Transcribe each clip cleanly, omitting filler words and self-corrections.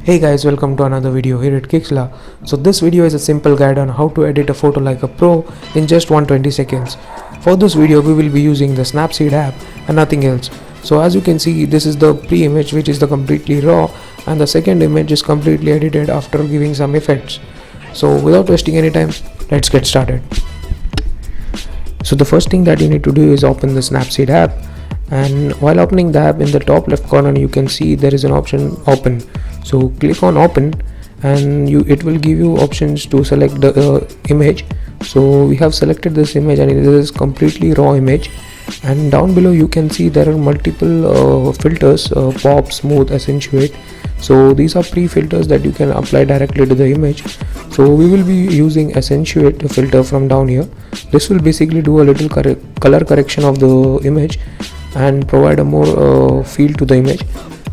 Hey guys, welcome to another video here at Geeksla. So this video is a simple guide on how to edit a photo like a pro in just 120 seconds. For this video we will be using the SnapSeed app and nothing else. So as you can see, this is the pre-image which is the completely raw, and the second image is completely edited after giving some effects. So without wasting any time, let's get started. So the first thing that you need to do is open the SnapSeed app, and while opening the app, in the top left corner you can see there is an option open. So click on open and it will give you options to select the image. So we have selected this image and it is completely raw image, and down below you can see there are multiple filters, pop, smooth, accentuate. So these are pre-filters that you can apply directly to the image. So we will be using accentuate filter from down here. This will basically do a little color correction of the image and provide a more feel to the image.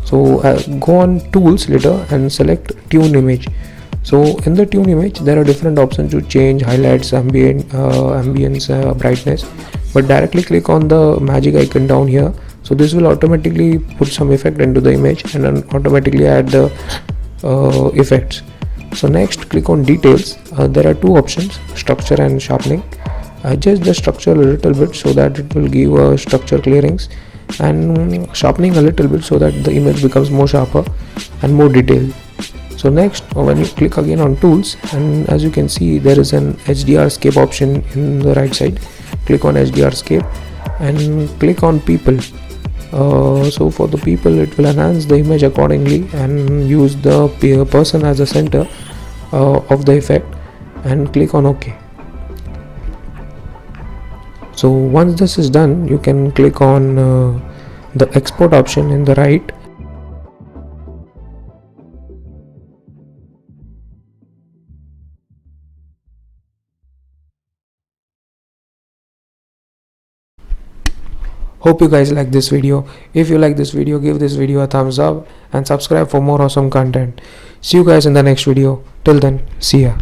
So go on tools later and select tune image. So in the tune image there are different options to change highlights, ambience, brightness, but directly click on the magic icon down here. So this will automatically put some effect into the image and then automatically add the effects. So next click on details. There are two options, structure and sharpening. Adjust the structure a little bit so that it will give a structure clearings, and sharpening a little bit so that the image becomes more sharper and more detailed. So next, when you click again on tools, and as you can see there is an HDR scape option in the right side. Click on HDR scape and click on people. So for the people, it will enhance the image accordingly and use the person as a center of the effect, and click on OK. So once this is done, you can click on the export option in the right. Hope you guys like this video. If you like this video, give this video a thumbs up and subscribe for more awesome content. See you guys in the next video. Till then, see ya.